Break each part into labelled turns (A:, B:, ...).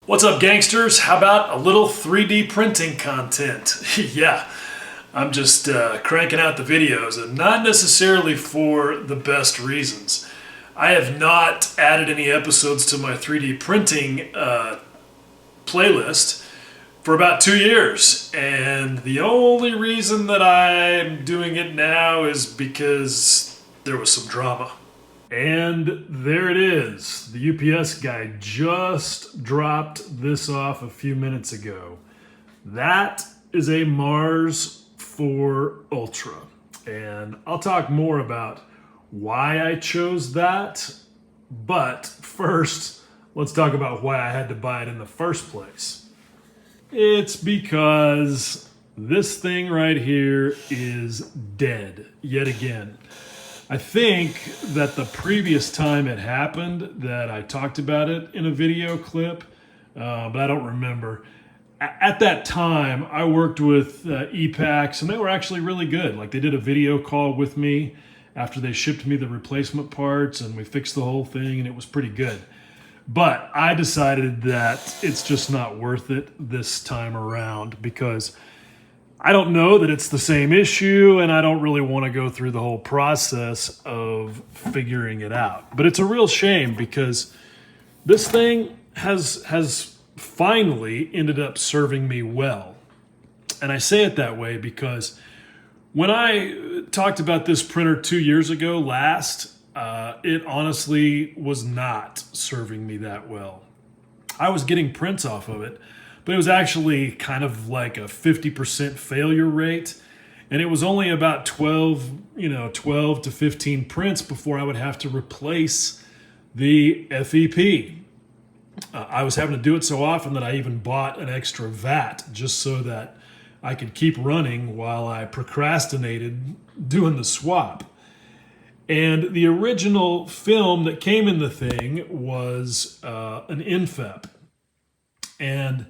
A: What's up, gangsters? How about a little 3D printing content? Yeah, I'm just cranking out the videos, and not necessarily for the best reasons. I have not added any episodes to my 3D printing playlist for about 2 years, and the only reason that I'm doing it now is because there was some drama. And there it is. The UPS guy just dropped this off a few minutes ago. That is a Mars 4 Ultra. And I'll talk more about why I chose that. But first, let's talk about why I had to buy it in the first place. It's because this thing right here is dead yet again. I think that the previous time it happened that I talked about it in a video clip, but I don't remember. At that time, I worked with epax, and they were actually really good. Like, they did a video call with me after they shipped me the replacement parts, and we fixed the whole thing, and it was pretty good. But I decided that it's just not worth it this time around because I don't know that it's the same issue, and I don't really want to go through the whole process of figuring it out. But it's a real shame because this thing has finally ended up serving me well. And I say it that way because when I talked about this printer 2 years ago last, it honestly was not serving me that well. I was getting prints off of it, but it was actually kind of like a 50% failure rate. And it was only about 12 to 15 prints before I would have to replace the FEP. I was having to do it so often that I even bought an extra vat just so that I could keep running while I procrastinated doing the swap. And the original film that came in the thing was an infep. And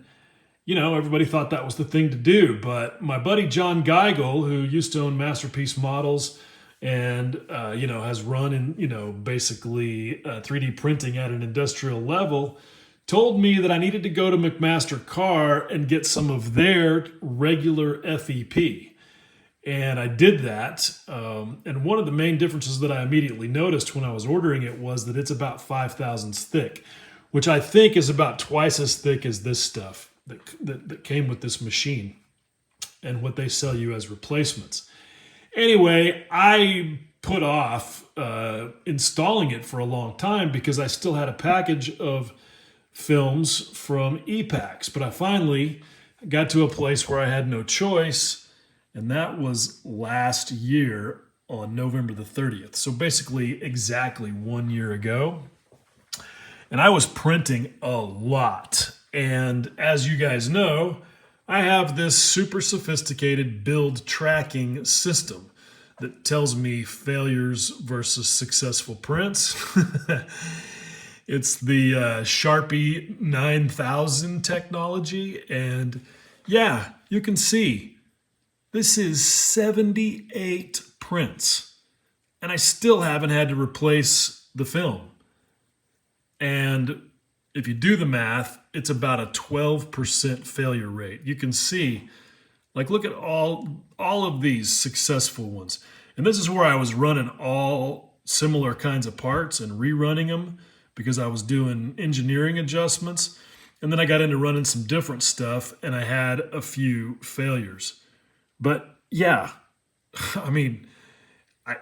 A: everybody thought that was the thing to do, but my buddy John Geigel, who used to own Masterpiece Models and, has run in, basically 3D printing at an industrial level, told me that I needed to go to McMaster Carr and get some of their regular FEP. And I did that. And one of the main differences that I immediately noticed when I was ordering it was that it's about 5 thousandths thick, which I think is about twice as thick as this stuff that came with this machine and what they sell you as replacements. Anyway, I put off installing it for a long time because I still had a package of films from epax, but I finally got to a place where I had no choice, and that was last year on November the 30th. So basically exactly 1 year ago. And I was printing a lot. And as you guys know, I have this super sophisticated build tracking system that tells me failures versus successful prints. It's the Sharpie 9000 technology. And yeah, you can see this is 78 prints. And I still haven't had to replace the film. And if you do the math, it's about a 12% failure rate. You can see, look at all of these successful ones. And this is where I was running all similar kinds of parts and rerunning them because I was doing engineering adjustments. And then I got into running some different stuff, and I had a few failures. But yeah, I mean,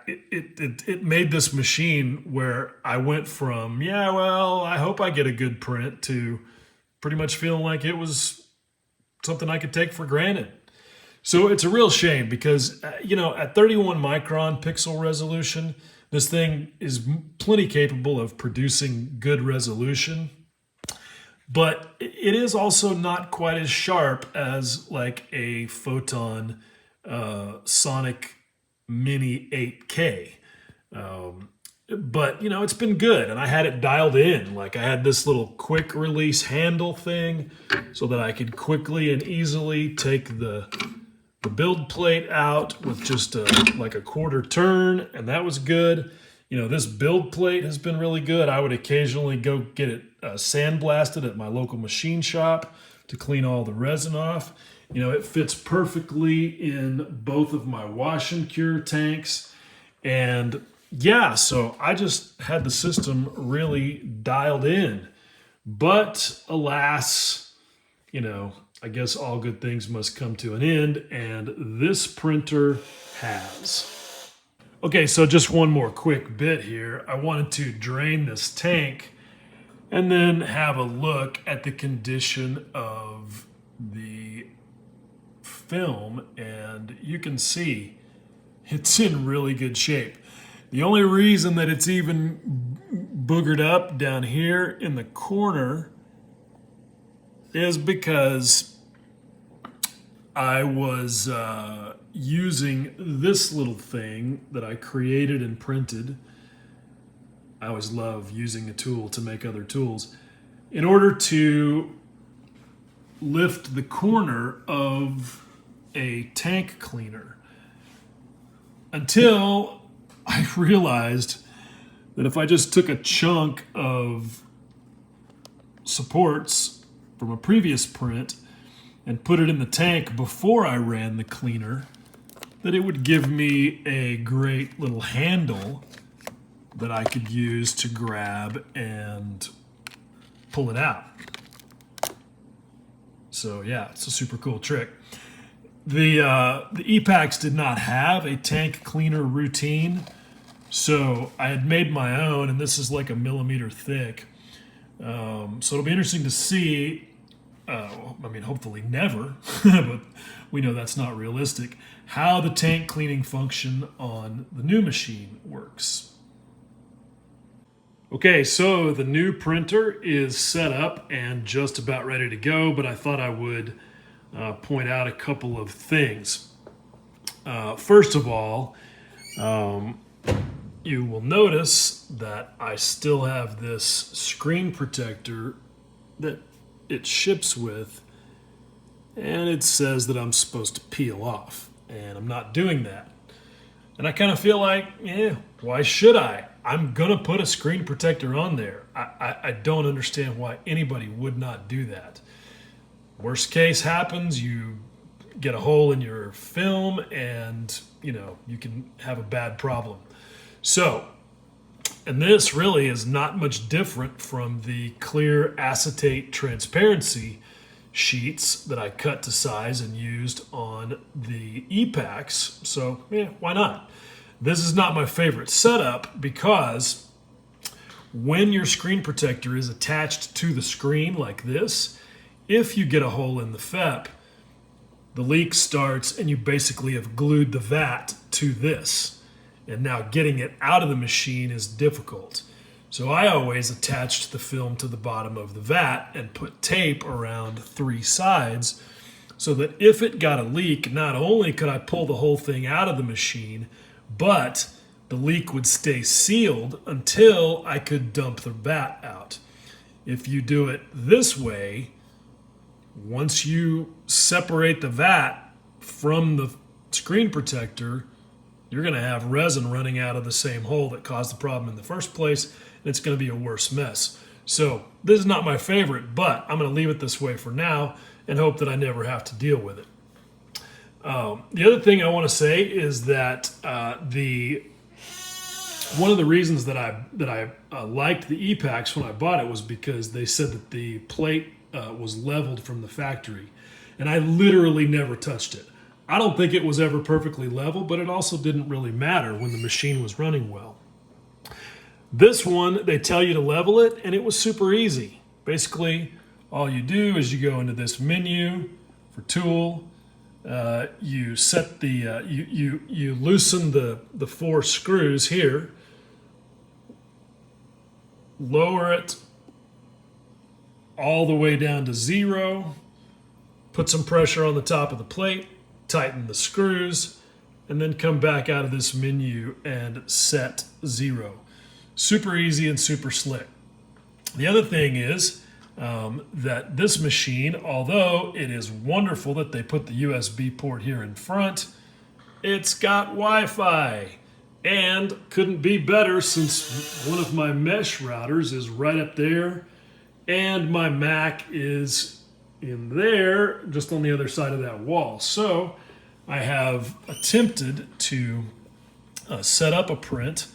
A: it made this machine where I went from, I hope I get a good print, to pretty much feeling like it was something I could take for granted. So it's a real shame because, at 31 micron pixel resolution, this thing is plenty capable of producing good resolution. But it is also not quite as sharp as like a Photon Sonic Mini 8K. But it's been good, and I had it dialed in. Like, I had this little quick release handle thing so that I could quickly and easily take the build plate out with just a quarter turn, and that was good. This build plate has been really good. I would occasionally go get it sandblasted at my local machine shop to clean all the resin off. It fits perfectly in both of my wash and cure tanks. And yeah, so I just had the system really dialed in. But alas, I guess all good things must come to an end, and this printer has. Okay, so just one more quick bit here. I wanted to drain this tank and then have a look at the condition of the film, and you can see it's in really good shape. The only reason that it's even boogered up down here in the corner is because I was using this little thing that I created and printed. I always love using a tool to make other tools in order to lift the corner of a tank cleaner, until I realized that if I just took a chunk of supports from a previous print and put it in the tank before I ran the cleaner, that it would give me a great little handle that I could use to grab and pull it out. So yeah, it's a super cool trick. The epax did not have a tank cleaner routine, so I had made my own, and this is like 1 millimeter thick. So it'll be interesting to see. Hopefully never, but we know that's not realistic, how the tank cleaning function on the new machine works. Okay, so the new printer is set up and just about ready to go, but I thought I would point out a couple of things. First of all, you will notice that I still have this screen protector that it ships with, and it says that I'm supposed to peel off, and I'm not doing that. And I kind of feel like, why should I? I'm gonna put a screen protector on there. I don't understand why anybody would not do that. Worst case happens, you get a hole in your film, and you can have a bad problem. So, and this really is not much different from the clear acetate transparency sheets that I cut to size and used on the epax. So, why not? This is not my favorite setup because when your screen protector is attached to the screen like this, if you get a hole in the FEP, the leak starts and you basically have glued the vat to this. And now getting it out of the machine is difficult. So I always attached the film to the bottom of the vat and put tape around 3 sides so that if it got a leak, not only could I pull the whole thing out of the machine, but the leak would stay sealed until I could dump the vat out. If you do it this way, once you separate the vat from the screen protector, you're going to have resin running out of the same hole that caused the problem in the first place, and it's going to be a worse mess. So this is not my favorite, but I'm going to leave it this way for now and hope that I never have to deal with it. The other thing I want to say is that one of the reasons that I liked the epax when I bought it was because they said that the plate was leveled from the factory, and I literally never touched it. I don't think it was ever perfectly level, but it also didn't really matter when the machine was running well. This one, they tell you to level it, and it was super easy. Basically, all you do is you go into this menu for tool, you set the you loosen the 4 screws here, lower it all the way down to 0, put some pressure on the top of the plate, tighten the screws, and then come back out of this menu and set 0. Super easy and super slick. The other thing is that this machine, although it is wonderful that they put the USB port here in front, it's got Wi-Fi. And couldn't be better since one of my mesh routers is right up there and my Mac is in there just on the other side of that wall. So I have attempted to set up a print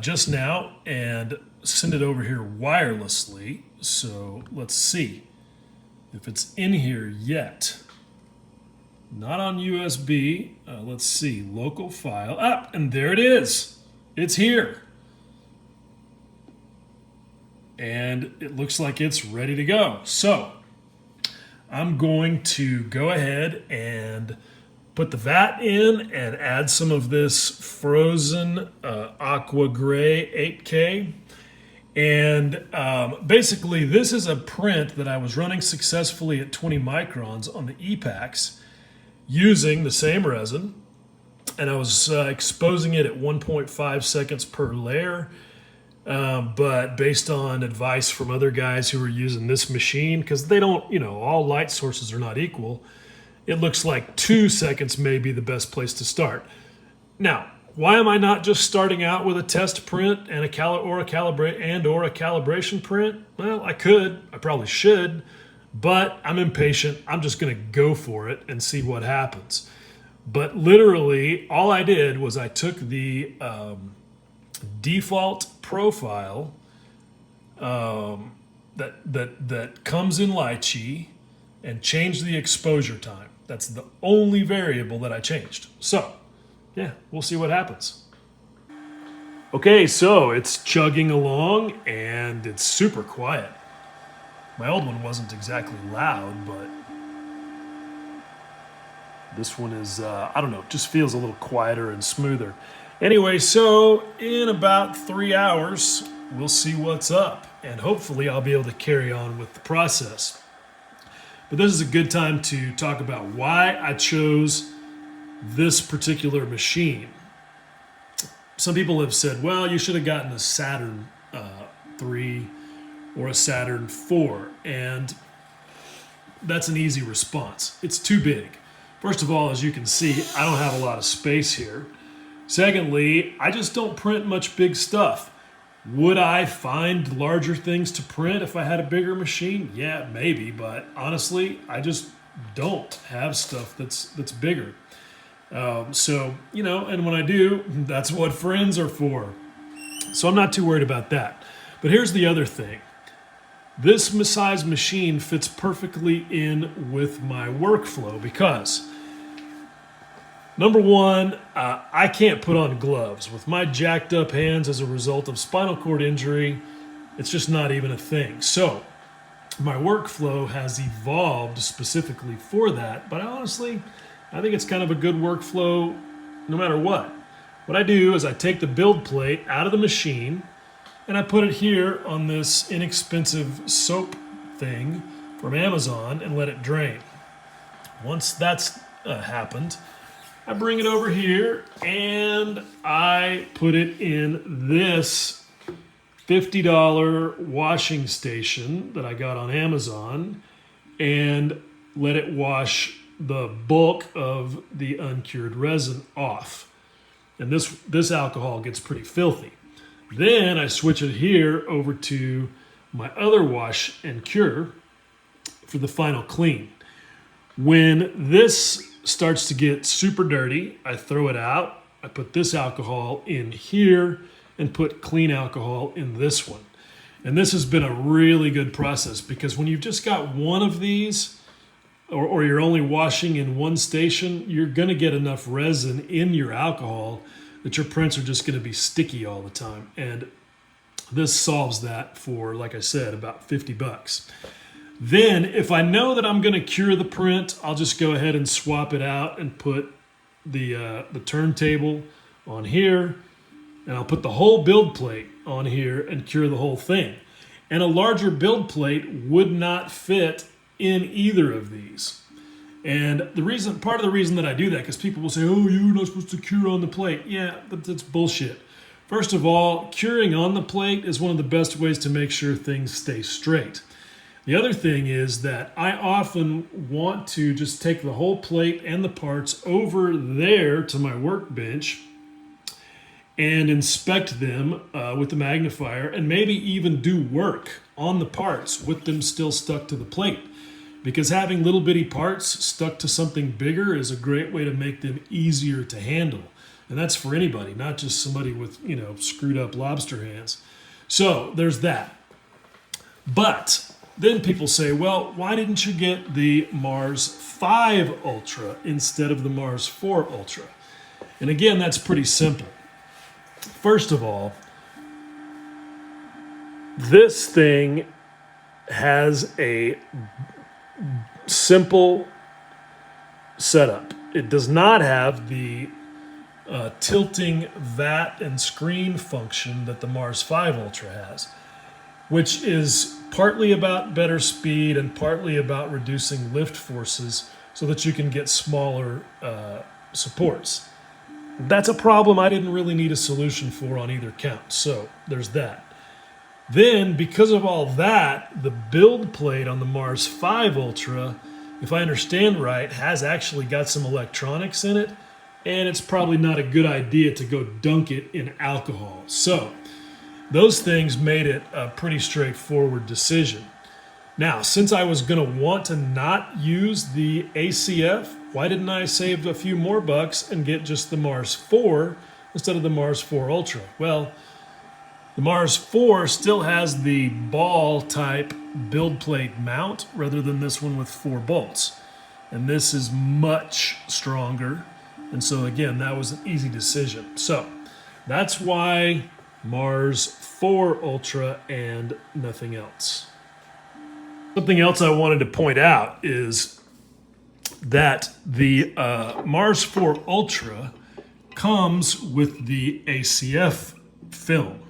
A: just now and send it over here wirelessly. So let's see if it's in here yet. Not on USB. Let's see, local file. Ah, and there it is. It's here. And it looks like it's ready to go. So I'm going to go ahead and put the vat in and add some of this frozen aqua gray 8K. And basically this is a print that I was running successfully at 20 microns on the epax using the same resin, and I was exposing it at 1.5 seconds per layer, but based on advice from other guys who were using this machine, because they don't, all light sources are not equal, it looks like 2 seconds may be the best place to start. Now, why am I not just starting out with a test print and a calibration print? Well, I could, I probably should, but I'm impatient. I'm just going to go for it and see what happens. But literally, all I did was I took the default profile that comes in Lychee and changed the exposure time. That's the only variable that I changed. So, yeah, we'll see what happens. Okay, so it's chugging along and it's super quiet. My old one wasn't exactly loud, but this one is, I don't know, just feels a little quieter and smoother. Anyway, so in about 3 hours, we'll see what's up, and hopefully I'll be able to carry on with the process. But this is a good time to talk about why I chose this particular machine. Some people have said, well, you should have gotten a Saturn 3 or a Saturn 4, and that's an easy response. It's too big. First of all, as you can see, I don't have a lot of space here. Secondly, I just don't print much big stuff. Would I find larger things to print if I had a bigger machine? Yeah, maybe, but honestly, I just don't have stuff that's bigger. So, and when I do, that's what friends are for. So I'm not too worried about that. But here's the other thing. This size machine fits perfectly in with my workflow because, number one, I can't put on gloves. With my jacked up hands as a result of spinal cord injury, it's just not even a thing. So my workflow has evolved specifically for that, but honestly, I think it's kind of a good workflow no matter what. What I do is I take the build plate out of the machine and I put it here on this inexpensive soap thing from Amazon and let it drain. Once that's happened, I bring it over here and I put it in this $50 washing station that I got on Amazon and let it wash the bulk of the uncured resin off. And this alcohol gets pretty filthy. Then I switch it here over to my other wash and cure for the final clean. When this starts to get super dirty, I throw it out. I put this alcohol in here and put clean alcohol in this one. And this has been a really good process because when you've just got one of these, or you're only washing in one station, you're going to get enough resin in your alcohol that your prints are just going to be sticky all the time. And this solves that for, like I said, about $50. Then, if I know that I'm going to cure the print, I'll just go ahead and swap it out and put the turntable on here, and I'll put the whole build plate on here and cure the whole thing. And a larger build plate would not fit in either of these. And part of the reason that I do that, because people will say, oh, you're not supposed to cure on the plate. Yeah, but that's bullshit. First of all, curing on the plate is one of the best ways to make sure things stay straight. The other thing is that I often want to just take the whole plate and the parts over there to my workbench and inspect them with the magnifier, and maybe even do work on the parts with them still stuck to the plate. Because having little bitty parts stuck to something bigger is a great way to make them easier to handle. And that's for anybody, not just somebody with, screwed up lobster hands. So there's that. But then people say, well, why didn't you get the Mars 5 Ultra instead of the Mars 4 Ultra? And again, that's pretty simple. First of all, this thing has a simple setup. It does not have the tilting vat and screen function that the Mars 5 Ultra has, which is partly about better speed and partly about reducing lift forces so that you can get smaller supports. That's a problem I didn't really need a solution for on either count, so there's that. Then, because of all that, the build plate on the Mars 5 Ultra, if I understand right, has actually got some electronics in it, and it's probably not a good idea to go dunk it in alcohol. So, those things made it a pretty straightforward decision. Now, since I was going to want to not use the ACF, why didn't I save a few more bucks and get just the Mars 4 instead of the Mars 4 Ultra? Well, the Mars 4 still has the ball type build plate mount rather than this one with 4 bolts. And this is much stronger. And so again, that was an easy decision. So that's why Mars 4 Ultra and nothing else. Something else I wanted to point out is that the Mars 4 Ultra comes with the ACF film,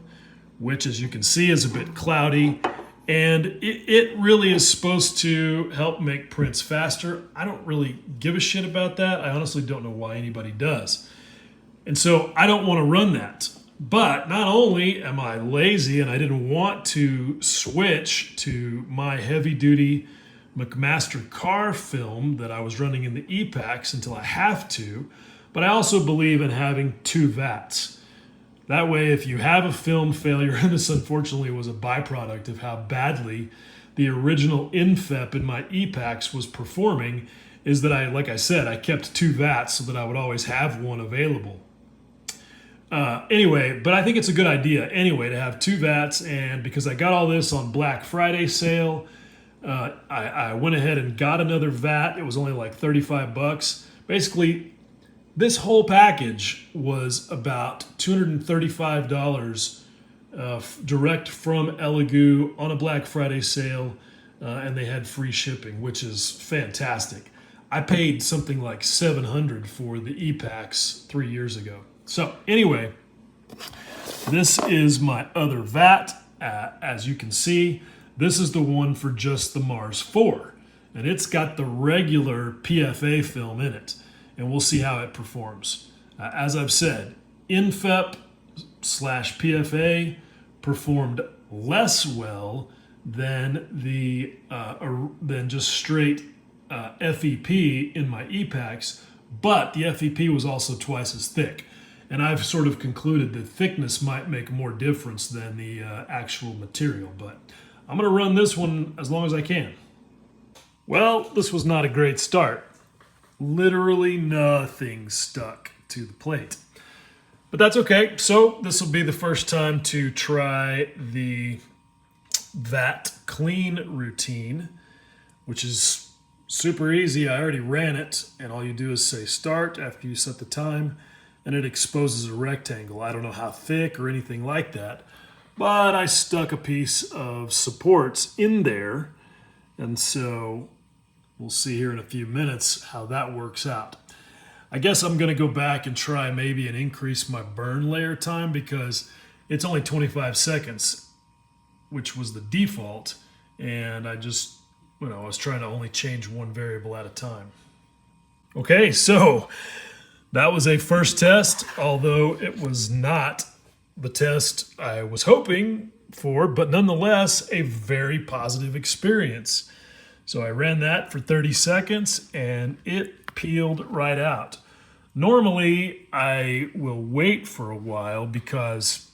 A: which, as you can see, is a bit cloudy, and it really is supposed to help make prints faster. I don't really give a shit about that. I honestly don't know why anybody does. And so I don't want to run that. But not only am I lazy and I didn't want to switch to my heavy-duty McMaster car film that I was running in the epax until I have to, but I also believe in having 2 vats. That way, if you have a film failure, and this unfortunately was a byproduct of how badly the original infep in my epax was performing, is that like I said, I kept 2 vats so that I would always have one available. Anyway, but I think it's a good idea anyway to have 2 vats, and because I got all this on Black Friday sale, I went ahead and got another vat. It was only like 35 bucks. Basically, this whole package was about $235 direct from Elegoo on a Black Friday sale, and they had free shipping, which is fantastic. I paid something like $700 for the epax 3 years ago. So anyway, this is my other vat. As you can see, this is the one for just the Mars 4, and it's got the regular PFA film in it, and we'll see how it performs. As I've said, infep/PFA performed less well than than just straight FEP in my epax, but the FEP was also twice as thick. And I've sort of concluded that thickness might make more difference than the actual material, but I'm going to run this one as long as I can. Well, this was not a great start. Literally nothing stuck to the plate. But that's okay. So this will be the first time to try the vat clean routine, which is super easy. I already ran it, and all you do is say start after you set the time, and it exposes a rectangle. I don't know how thick or anything like that, but I stuck a piece of supports in there, and so we'll see here in a few minutes how that works out. I guess I'm going to go back and try maybe and increase my burn layer time because it's only 25 seconds, which was the default, and I just, I was trying to only change one variable at a time. Okay, so that was a first test, although it was not the test I was hoping for, but nonetheless, a very positive experience. So I ran that for 30 seconds and it peeled right out. Normally, I will wait for a while because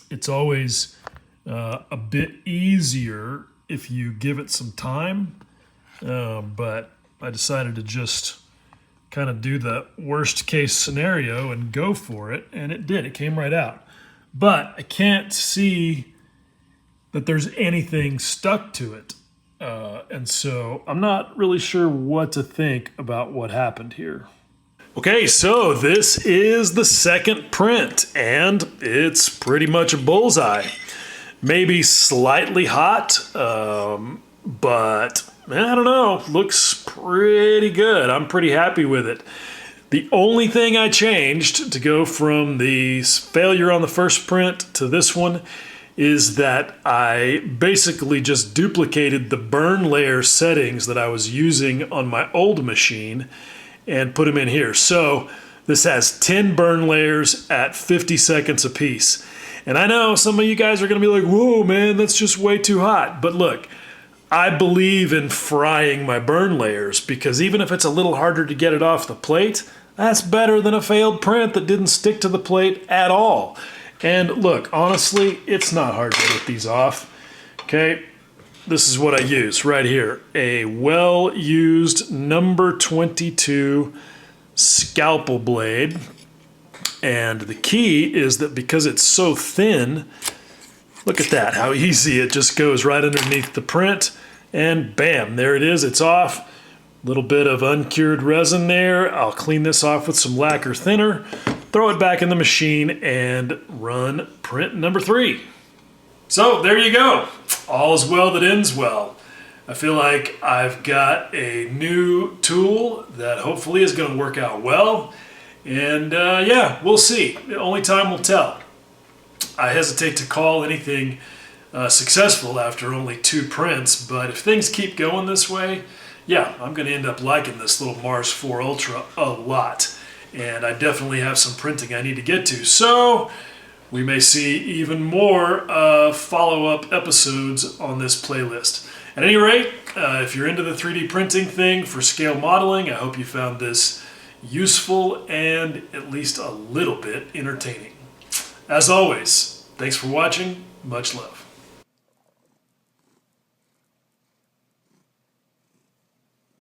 A: it's always a bit easier if you give it some time. But I decided to just kind of do the worst case scenario and go for it, and it did. It came right out. But I can't see that there's anything stuck to it. And so I'm not really sure what to think about what happened here. Okay, so this is the second print, and it's pretty much a bullseye. Maybe slightly hot, but I don't know, looks pretty good. I'm pretty happy with it. The only thing I changed to go from the failure on the first print to this one is that I basically just duplicated the burn layer settings that I was using on my old machine and put them in here. So this has 10 burn layers at 50 seconds apiece. And I know some of you guys are gonna be like, whoa man, that's just way too hot. But look, I believe in frying my burn layers because even if it's a little harder to get it off the plate, that's better than a failed print that didn't stick to the plate at all. And look, honestly, it's not hard to get these off, okay? This is what I use right here. A well-used number 22 scalpel blade. And the key is that because it's so thin, look at that, how easy it just goes right underneath the print. And bam, there it is, it's off. Little bit of uncured resin there. I'll clean this off with some lacquer thinner, throw it back in the machine, and run print number 3. So there you go. All is well that ends well. I feel like I've got a new tool that hopefully is going to work out well. And yeah, we'll see. Only time will tell. I hesitate to call anything successful after only 2 prints, but if things keep going this way, yeah, I'm going to end up liking this little Mars 4 Ultra a lot. And I definitely have some printing I need to get to. So we may see even more follow-up episodes on this playlist. At any rate, if you're into the 3D printing thing for scale modeling, I hope you found this useful and at least a little bit entertaining. As always, thanks for watching. Much love.